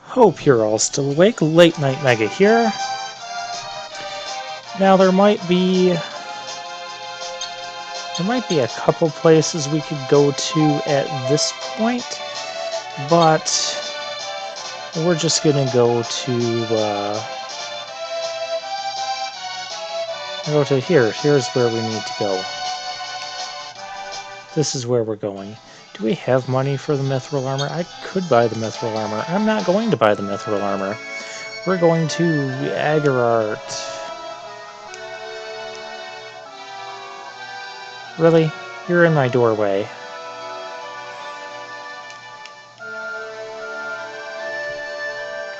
Hope you're all still awake. Late Night Mega here. Now there might be a couple places we could go to at this point, but we're just gonna go to here. Here's where we need to go. This is where we're going. Do we have money for the mithril armor? I could buy the mithril armor. I'm not going to buy the mithril armor. We're going to Agarart. Really? You're in my doorway.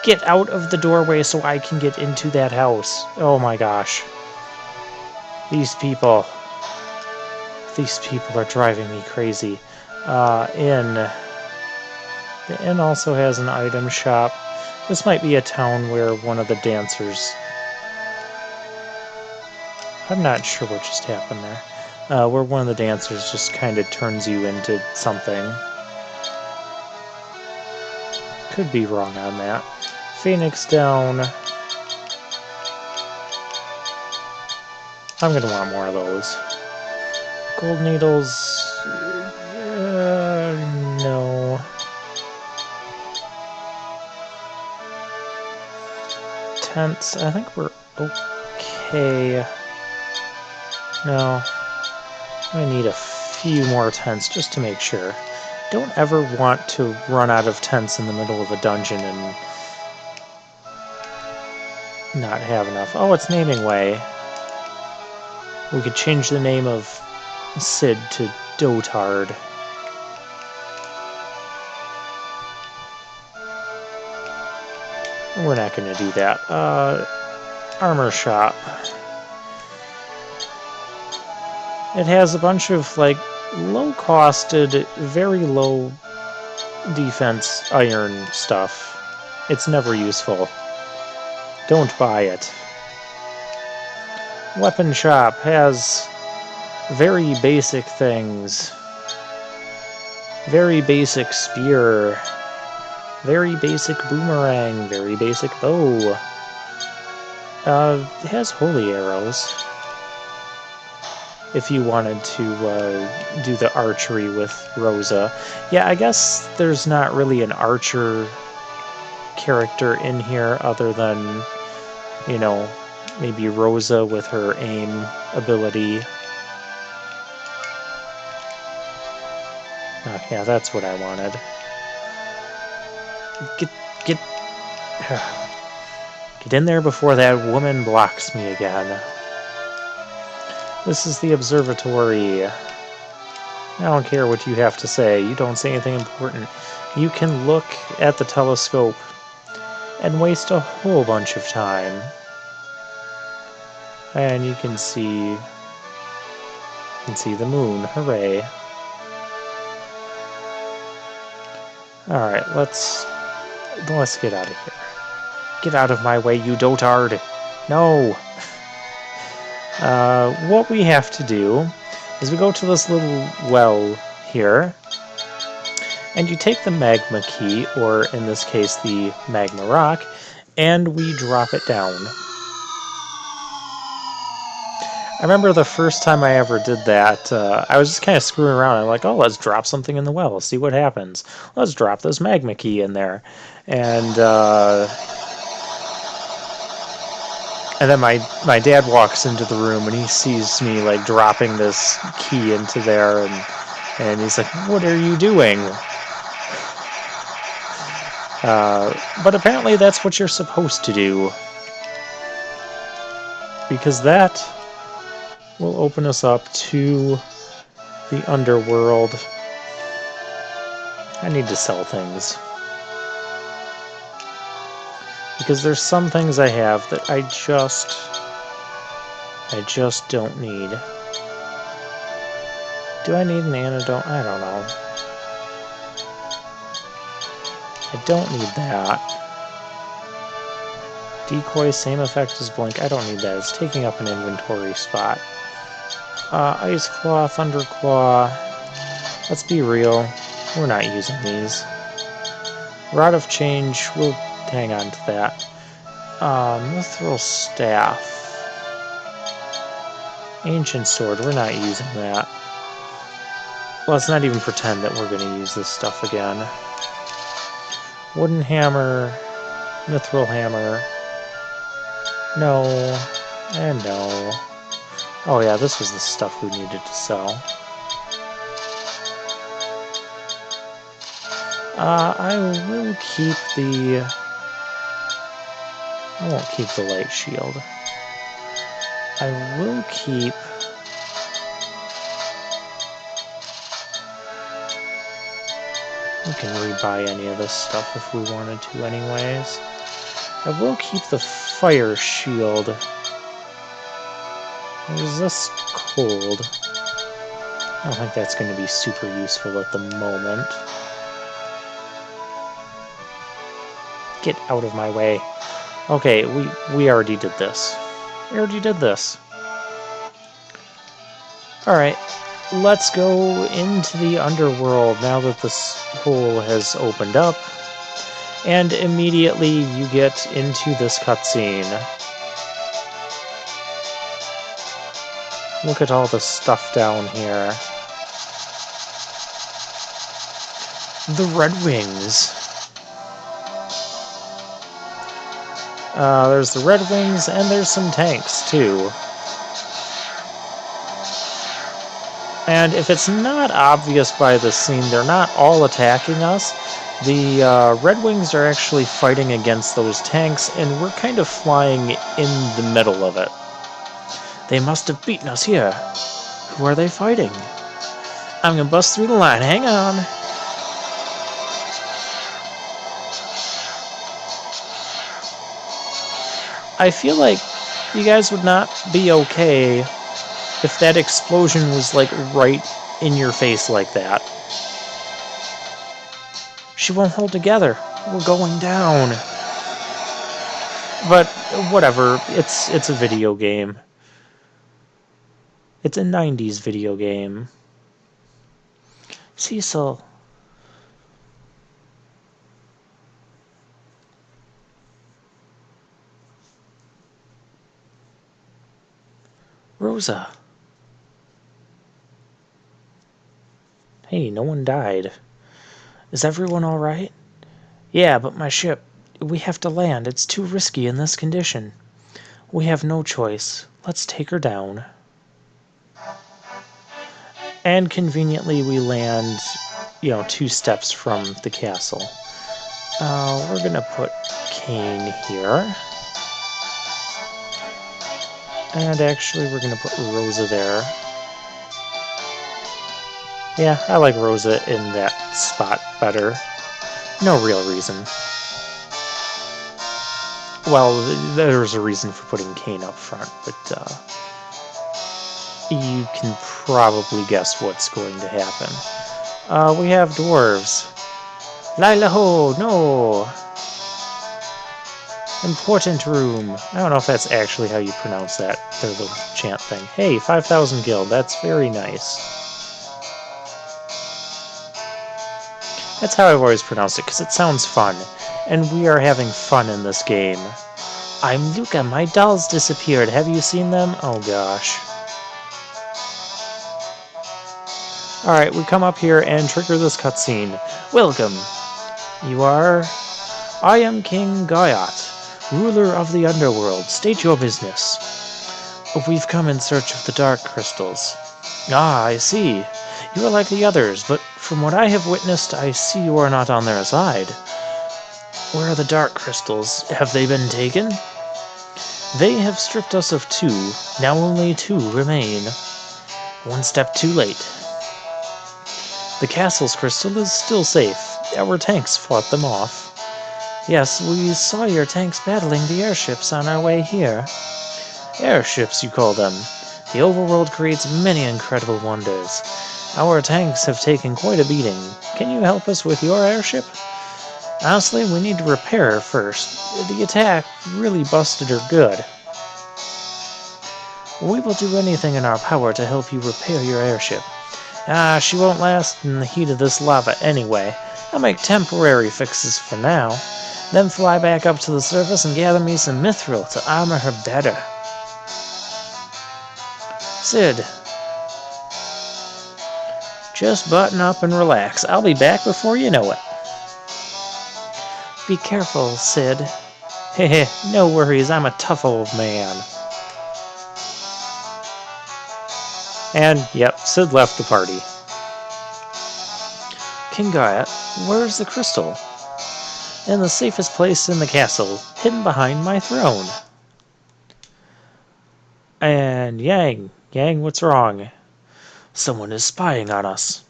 Get out of the doorway so I can get into that house. Oh my gosh. These people are driving me crazy. Inn. The inn also has an item shop. This might be a town where one of the dancers... I'm not sure what just happened there. Where one of the dancers just kind of turns you into something. Could be wrong on that. Phoenix Down. I'm gonna want more of those. Gold needles... no. Tents, I think we're okay. No. I need a few more tents just to make sure. Don't ever want to run out of tents in the middle of a dungeon and not have enough. Oh, it's Naming Way. We could change the name of Cid to Dotard. We're not going to do that. Armor shop. It has a bunch of, like, low-costed, very low defense iron stuff. It's never useful. Don't buy it. Weapon shop has very basic things. Very basic spear. Very basic boomerang. Very basic bow. It has holy arrows. If you wanted to do the archery with Rosa. Yeah, I guess there's not really an archer character in here other than, you know, maybe Rosa with her aim ability. Oh, yeah, that's what I wanted. Get in there before that woman blocks me again. This is the observatory. I don't care what you have to say. You don't say anything important. You can look at the telescope and waste a whole bunch of time. And you can see the moon. Hooray. Alright, let's get out of here. Get out of my way, you dotard! No! What we have to do is we go to this little well here, and you take the magma key, or in this case the magma rock, and we drop it down. I remember the first time I ever did that, I was just kind of screwing around. I'm like, oh, let's drop something in the well, see what happens. Let's drop this magma key in there. And then my dad walks into the room and he sees me like dropping this key into there, and he's like, what are you doing? But apparently that's what you're supposed to do. Because that will open us up to the underworld. I need to sell things. Because there's some things I have that I just don't need. Do I need an antidote? I don't know. I don't need that. Decoy, same effect as blink. I don't need that. It's taking up an inventory spot. Ice Claw, Thunder Claw. Let's be real. We're not using these. Rod of Change, we'll hang on to that. Mithril Staff. Ancient Sword, we're not using that. Let's not even pretend that we're going to use this stuff again. Wooden Hammer, Mithril Hammer. No, and no. Oh yeah, this was the stuff we needed to sell. I will keep the... I won't keep the light shield. I will keep... We can rebuy any of this stuff if we wanted to anyways. I will keep the fire shield. Resist cold. I don't think that's going to be super useful at the moment. Get out of my way. Okay, we already did this. We already did this. Alright, let's go into the underworld now that this hole has opened up. And immediately you get into this cutscene. Look at all the stuff down here. The Red Wings. There's the Red Wings, and there's some tanks, too. And if it's not obvious by the scene, they're not all attacking us. The Red Wings are actually fighting against those tanks, and we're kind of flying in the middle of it. They must have beaten us here. Who are they fighting? I'm gonna bust through the line. Hang on. I feel like you guys would not be okay if that explosion was, like, right in your face like that. She won't hold together. We're going down. But, whatever. It's a video game. It's a 90s video game. Cecil. Rosa. Hey, no one died. Is everyone alright? Yeah, but my ship. We have to land. It's too risky in this condition. We have no choice. Let's take her down. And conveniently we land, 2 steps from the castle. We're gonna put Kain here. And actually we're gonna put Rosa there. Yeah, I like Rosa in that spot better. No real reason. Well, there's a reason for putting Kain up front, but you can probably guess what's going to happen. We have dwarves. Lila-ho, no! Important room. I don't know if that's actually how you pronounce that, their little chant thing. Hey, 5,000 gil, that's very nice. That's how I've always pronounced it, because it sounds fun. And we are having fun in this game. I'm Luca, my dolls disappeared. Have you seen them? Oh gosh. Alright, we come up here and trigger this cutscene. Welcome. You are? I am King Gaiat, ruler of the underworld. State your business. We've come in search of the Dark Crystals. Ah, I see. You are like the others, but from what I have witnessed, I see you are not on their side. Where are the Dark Crystals? Have they been taken? They have stripped us of 2. Now only 2 remain. One step too late. The castle's crystal is still safe. Our tanks fought them off. Yes, we saw your tanks battling the airships on our way here. Airships, you call them. The overworld creates many incredible wonders. Our tanks have taken quite a beating. Can you help us with your airship? Honestly, we need to repair her first. The attack really busted her good. We will do anything in our power to help you repair your airship. Ah, she won't last in the heat of this lava anyway. I'll make temporary fixes for now, then fly back up to the surface and gather me some mithril to armor her better. Cid, just button up and relax. I'll be back before you know it. Be careful, Cid. Heh, no worries, I'm a tough old man. And, yep, Cid left the party. King Gaiat, where's the crystal? In the safest place in the castle, hidden behind my throne. And Yang, what's wrong? Someone is spying on us.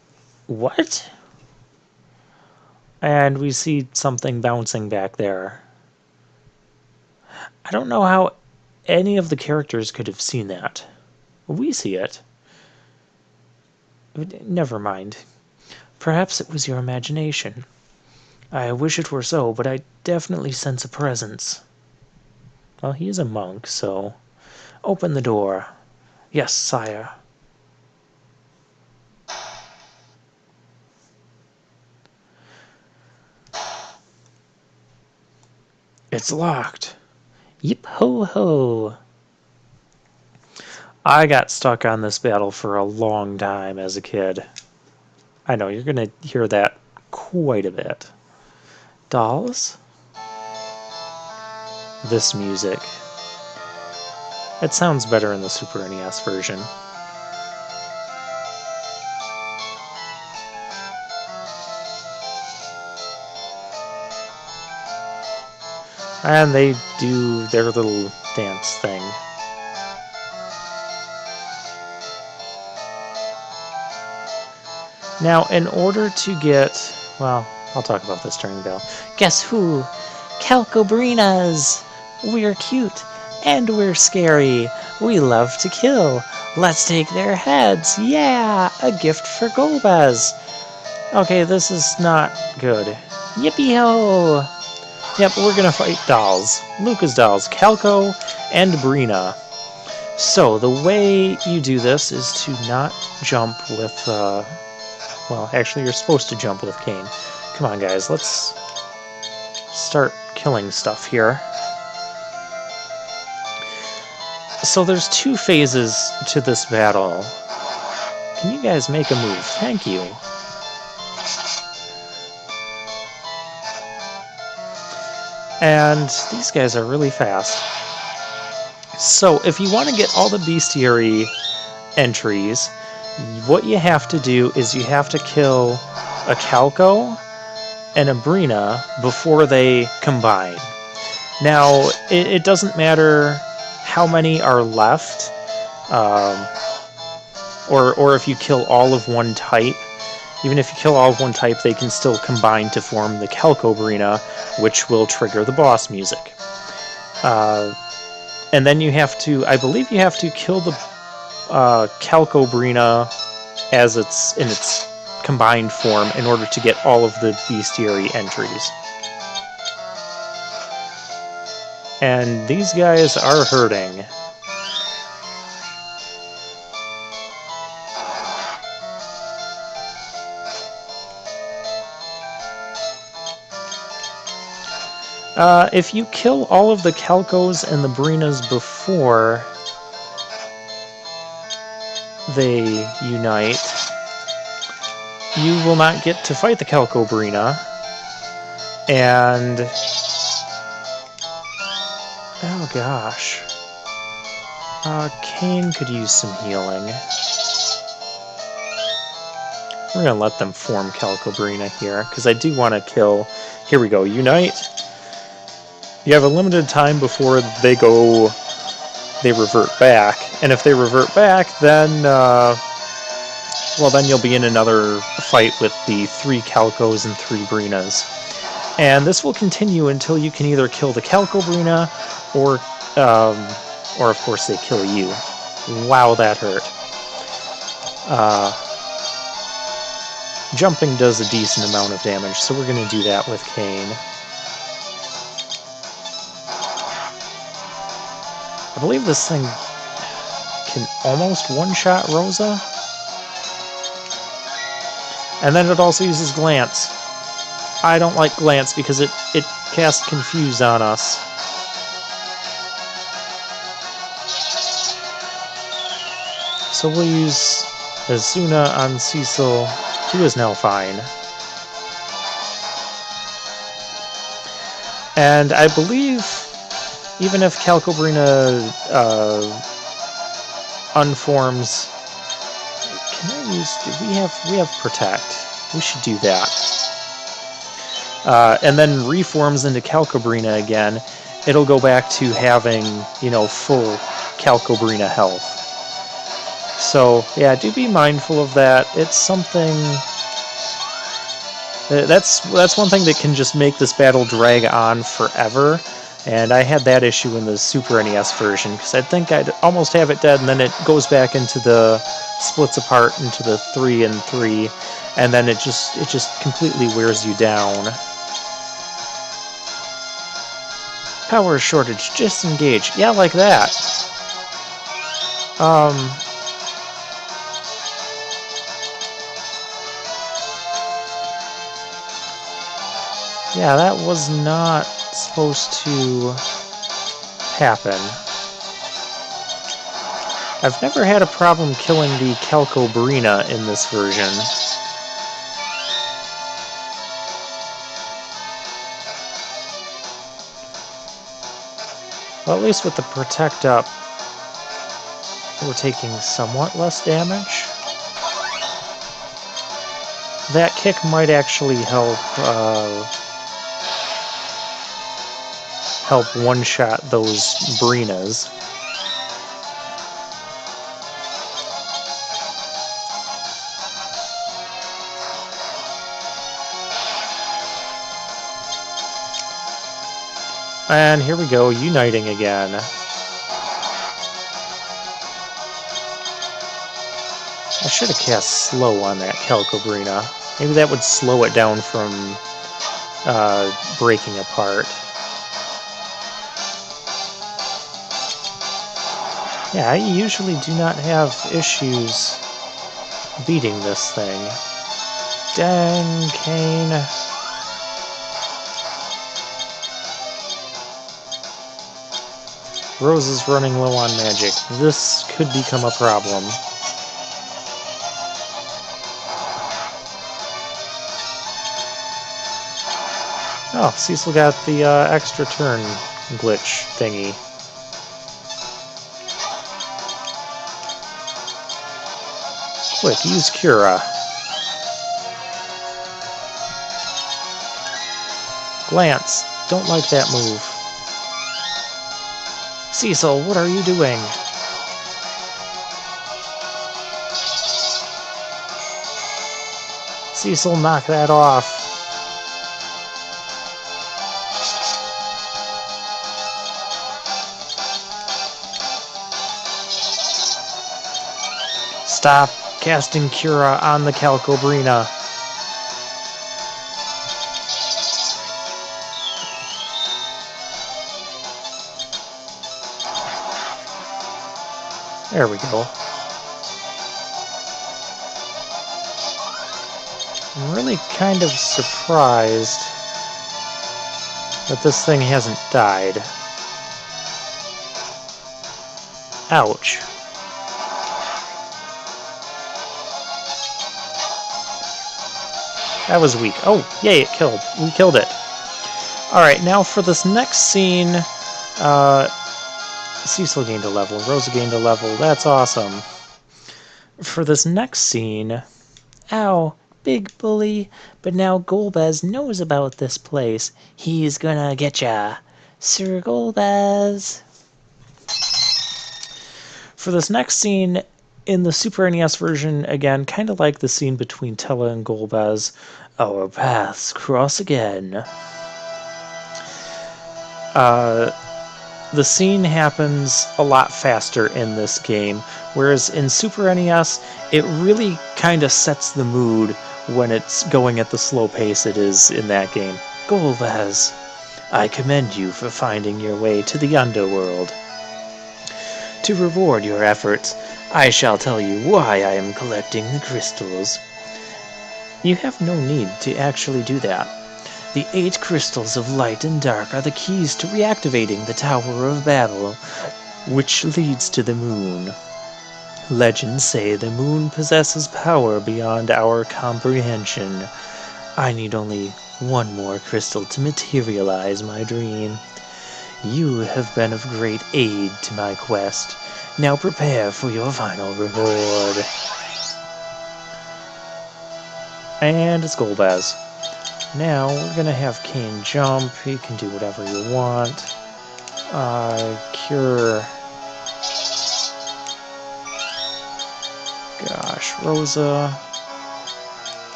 What? And we see something bouncing back there. I don't know how any of the characters could have seen that. We see it. Never mind. Perhaps it was your imagination. I wish it were so, but I definitely sense a presence. Well, he is a monk, so... Open the door. Yes, sire. It's locked. Yip ho ho. I got stuck on this battle for a long time as a kid. I know, you're going to hear that quite a bit. Dolls? This music. It sounds better in the Super NES version. And they do their little dance thing. Now, in order to get... Well, I'll talk about this during the battle. Guess who? Calcobrinas! We're cute, and we're scary. We love to kill. Let's take their heads. Yeah! A gift for Golbez. Okay, this is not good. Yippee-ho! Yep, we're gonna fight dolls. Lucca's dolls, Calco and Brina. So, the way you do this is to not jump with, well, actually you're supposed to jump with Cain. Come on, guys, let's start killing stuff here. So there's two phases to this battle. Can you guys make a move? Thank you. And these guys are really fast. So if you want to get all the bestiary entries, what you have to do is you have to kill a Calco and a Brina before they combine. Now, it doesn't matter how many are left, or if you kill all of one type. Even if you kill all of one type, they can still combine to form the Calcobrina, which will trigger the boss music. And then you have to, I believe you have to kill the Calcobrina as it's in its combined form in order to get all of the bestiary entries. And these guys are hurting. If you kill all of the Calcos and the Brinas before they unite, you will not get to fight the Calcobrina, and... oh gosh. Cain could use some healing. We're gonna let them form Calcobrina here, because I do want to kill... Here we go, unite. You have a limited time before they revert back, and if they revert back, then, well, then you'll be in another fight with the 3 Calcos and 3 Brinas. And this will continue until you can either kill the Calcobrina, or of course they kill you. Wow, that hurt. Jumping does a decent amount of damage, so we're going to do that with Cain. I believe this thing can almost one-shot Rosa. And then it also uses Glance. I don't like Glance because it casts Confuse on us. So we'll use Azuna on Cecil, who is now fine. And I believe even if Calcobrina unforms, can I use? Do we have Protect? We should do that. And then reforms into Calcobrina again. It'll go back to having, you know, full Calcobrina health. So yeah, do be mindful of that. It's something. That's one thing that can just make this battle drag on forever. And I had that issue in the Super NES version, because I think I'd almost have it dead, and then it goes back into the splits apart into the 3 and 3, and then it just completely wears you down. Power shortage, disengage. Yeah, like that. Yeah, that was not supposed to happen. I've never had a problem killing the Calcobrina in this version. Well, at least with the Protect up, we're taking somewhat less damage. That kick might actually help one-shot those Brinas. And here we go, uniting again. I should have cast slow on that Calcobrina. Maybe that would slow it down from breaking apart. Yeah, I usually do not have issues beating this thing. Dang, Kane. Rose is running low on magic. This could become a problem. Oh, Cecil got the extra turn glitch thingy. Quick, use Cura. Glance. Don't like that move. Cecil, what are you doing? Cecil, knock that off. Stop casting Cura on the Calcobrina. There we go. I'm really kind of surprised that this thing hasn't died. Ouch. That was weak. Oh, yay, it killed. We killed it. Alright, now for this next scene, Cecil gained a level, Rosa gained a level. That's awesome. For this next scene, ow, big bully, but now Golbez knows about this place. He's gonna get ya, Sir Golbez. For this next scene, in the Super NES version, again, kind of like the scene between Tella and Golbez, our paths cross again. The scene happens a lot faster in this game, whereas in Super NES, it really kind of sets the mood when it's going at the slow pace it is in that game. Golbez, I commend you for finding your way to the underworld. To reward your efforts, I shall tell you why I am collecting the crystals. You have no need to actually do that. The 8 crystals of light and dark are the keys to reactivating the Tower of Babel, which leads to the moon. Legends say the moon possesses power beyond our comprehension. I need only one more crystal to materialize my dream. You have been of great aid to my quest. Now prepare for your final reward. And it's Golbez. Now we're gonna have Cain jump. He can do whatever you want. Cure. Gosh, Rosa.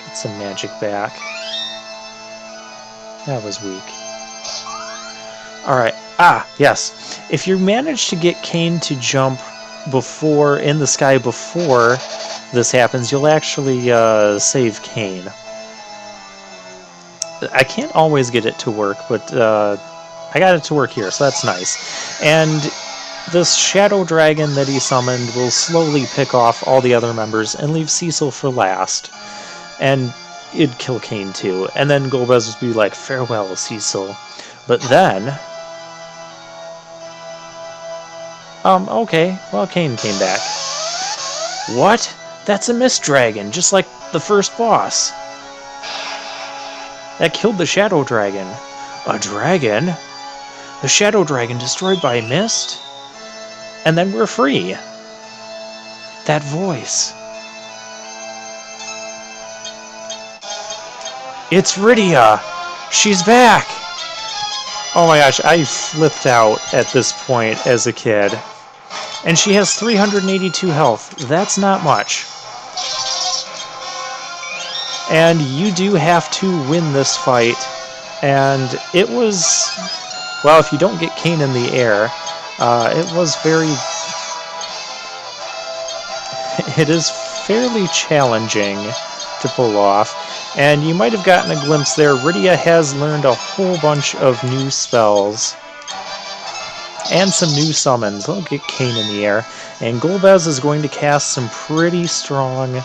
Get some magic back. That was weak. Alright. Yes. If you manage to get Cain to jump in the sky before this happens, you'll actually save Cain. I can't always get it to work, but I got it to work here, so that's nice. And this Shadow Dragon that he summoned will slowly pick off all the other members and leave Cecil for last. And it'd kill Cain too. And then Golbez would be like, farewell, Cecil. But then... okay, well, Cain came back. What? That's a Mist Dragon, just like the first boss. That killed the Shadow Dragon. A dragon? The Shadow Dragon destroyed by Mist? And then we're free. That voice. It's Rydia! She's back! Oh my gosh, I flipped out at this point as a kid. And she has 382 health. That's not much. And you do have to win this fight. And it was... well, if you don't get Cain in the air, it was very... it is fairly challenging to pull off. And you might have gotten a glimpse there. Rydia has learned a whole bunch of new spells. And some new summons. I'll get Cain in the air. And Golbez is going to cast some pretty strong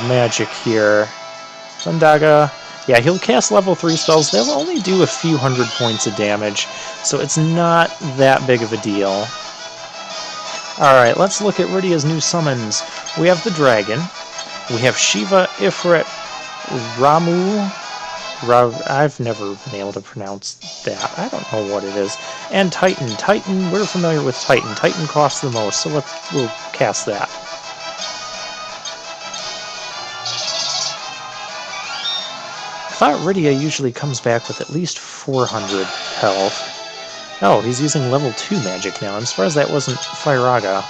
magic here. Thundaga. Yeah, he'll cast level 3 spells. They'll only do a few hundred points of damage, so it's not that big of a deal. Alright, let's look at Rydia's new summons. We have the Dragon. We have Shiva, Ifrit, Ramu. I've never been able to pronounce that. I don't know what it is. And Titan. Titan, we're familiar with Titan. Titan costs the most, so we'll cast that. I thought Rydia usually comes back with at least 400 health. Oh, he's using level 2 magic now. I'm surprised that wasn't Firaga.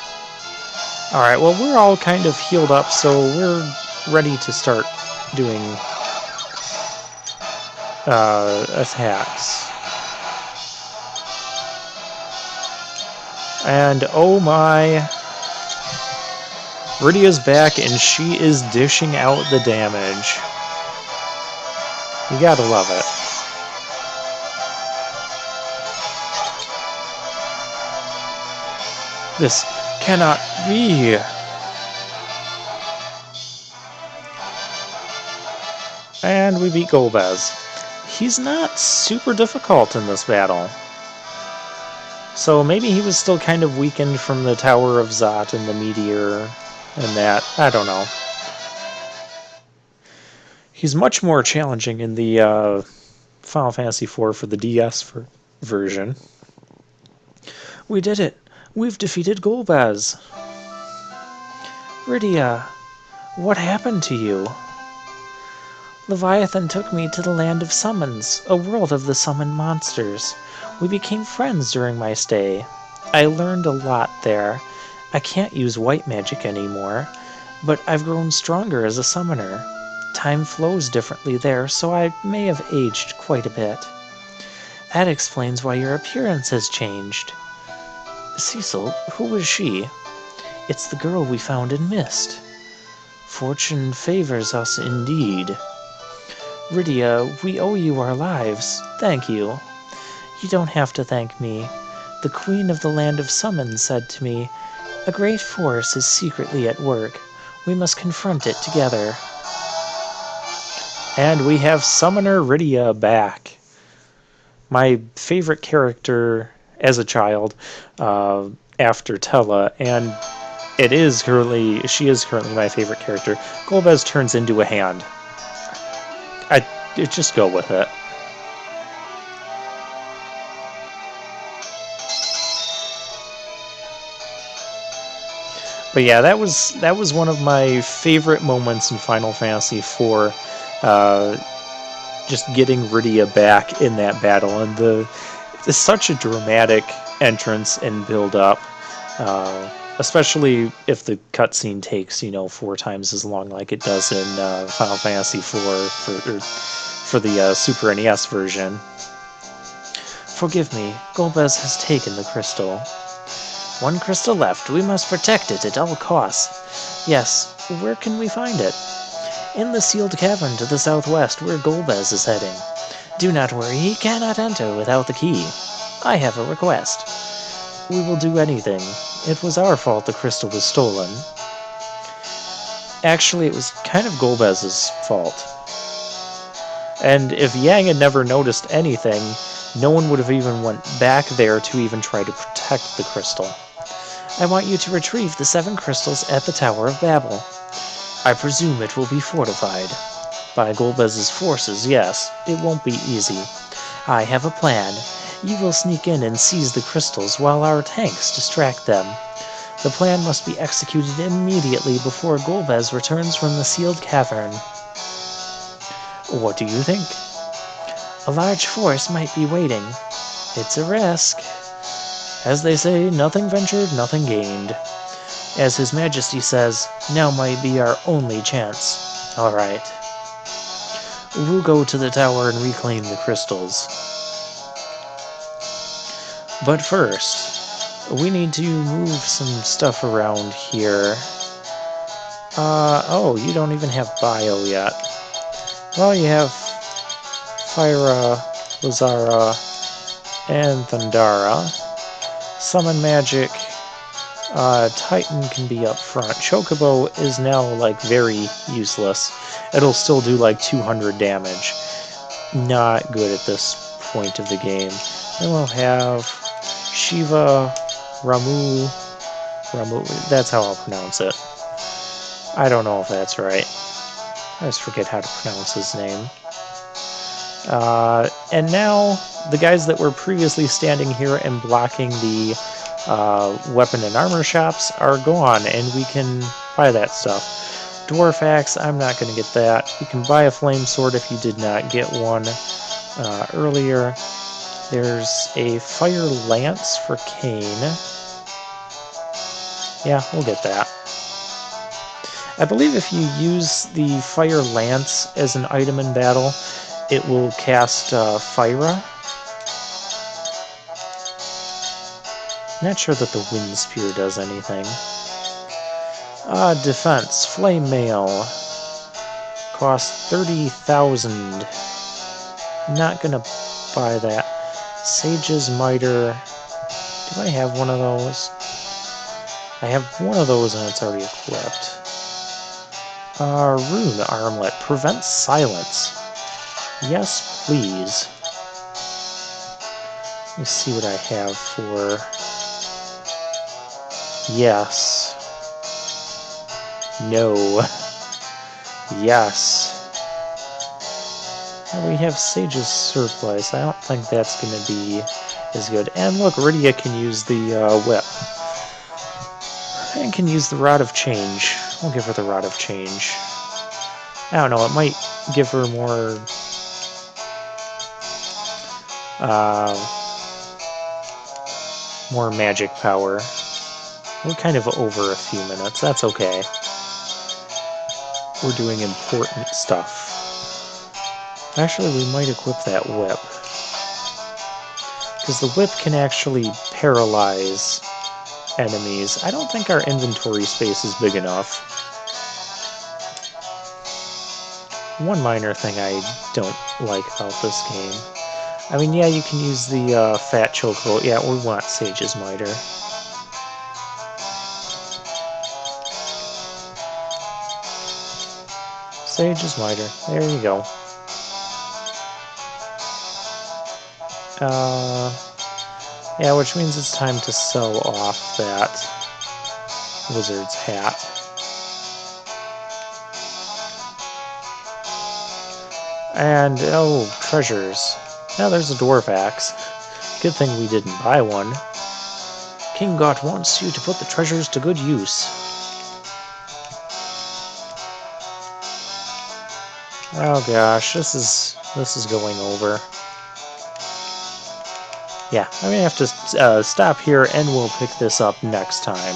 Alright, well, we're all kind of healed up, so we're ready to start doing attacks. And oh my... Rydia's back, and she is dishing out the damage. You gotta love it. This cannot be. And we beat Golbez. He's not super difficult in this battle. So maybe he was still kind of weakened from the Tower of Zot and the meteor and that. I don't know. He's much more challenging in the Final Fantasy IV for the DS version. We did it! We've defeated Golbez! Rydia, what happened to you? Leviathan took me to the Land of Summons, a world of the summoned monsters. We became friends during my stay. I learned a lot there. I can't use white magic anymore, but I've grown stronger as a summoner. Time flows differently there, so I may have aged quite a bit. That explains why your appearance has changed. Cecil, who was she? It's the girl we found in Mist. Fortune favors us indeed. Rydia, we owe you our lives. Thank you. You don't have to thank me. The Queen of the Land of Summons said to me, "A great force is secretly at work. We must confront it together." And we have Summoner Rydia back. My favorite character as a child after Tella, and she is currently my favorite character. Golbez turns into a hand. I just go with it. But yeah, that was one of my favorite moments in Final Fantasy IV. Just getting Rydia back in that battle, and it's such a dramatic entrance and build up. Especially if the cutscene takes 4 times as long, like it does in Final Fantasy IV for the Super NES version. Forgive me, Golbez has taken the crystal. One crystal left. We must protect it at all costs. Yes, where can we find it? In the sealed cavern to the southwest, where Golbez is heading. Do not worry, he cannot enter without the key. I have a request. We will do anything. It was our fault the crystal was stolen. Actually, it was kind of Golbez's fault. And if Yang had never noticed anything, no one would have even went back there to even try to protect the crystal. I want you to retrieve the 7 crystals at the Tower of Babel. I presume it will be fortified. By Golbez's forces, yes. It won't be easy. I have a plan. You will sneak in and seize the crystals while our tanks distract them. The plan must be executed immediately before Golbez returns from the sealed cavern. What do you think? A large force might be waiting. It's a risk. As they say, nothing ventured, nothing gained. As His Majesty says, now might be our only chance. All right. We'll go to the tower and reclaim the crystals. But first, we need to move some stuff around here. Oh, you don't even have Bio yet. Well, you have Fyra, Lazara, and Thundara. Summon Magic. Titan can be up front. Chocobo is now, very useless. It'll still do, 200 damage. Not good at this point of the game. Then we'll have Shiva, Ramu, that's how I'll pronounce it. I don't know if that's right. I just forget how to pronounce his name. And now, the guys that were previously standing here and blocking the weapon and armor shops are gone, and we can buy that stuff. Dwarf Axe, I'm not going to get that. You can buy a Flame Sword if you did not get one earlier. There's a Fire Lance for Kain. Yeah, we'll get that. I believe if you use the Fire Lance as an item in battle, it will cast Fyra. Not sure that the Wind Spear does anything. Defense. Flame Mail. Cost 30,000. Not gonna buy that. Sage's Miter. Do I have one of those? I have one of those and it's already equipped. Rune Armlet. Prevents silence. Yes, please. Let me see what I have for... Yes. No. Yes. Well, we have Sage's Surplice. I don't think that's going to be as good. And look, Rydia can use the whip. And can use the Rod of Change. We'll give her the Rod of Change. I don't know, it might give her more... more magic power. We're kind of over a few minutes. That's okay. We're doing important stuff. Actually, we might equip that whip. Because the whip can actually paralyze enemies. I don't think our inventory space is big enough. One minor thing I don't like about this game. I mean, yeah, you can use the Fat Chocobo. Yeah, we want Sage's Miter. Sage's Miter. There you go. Yeah, which means it's time to sell off that wizard's hat. And, oh, treasures. Now there's a dwarf axe. Good thing we didn't buy one. King Got wants you to put the treasures to good use. Oh gosh, this is going over. Yeah, I'm gonna have to stop here, and we'll pick this up next time.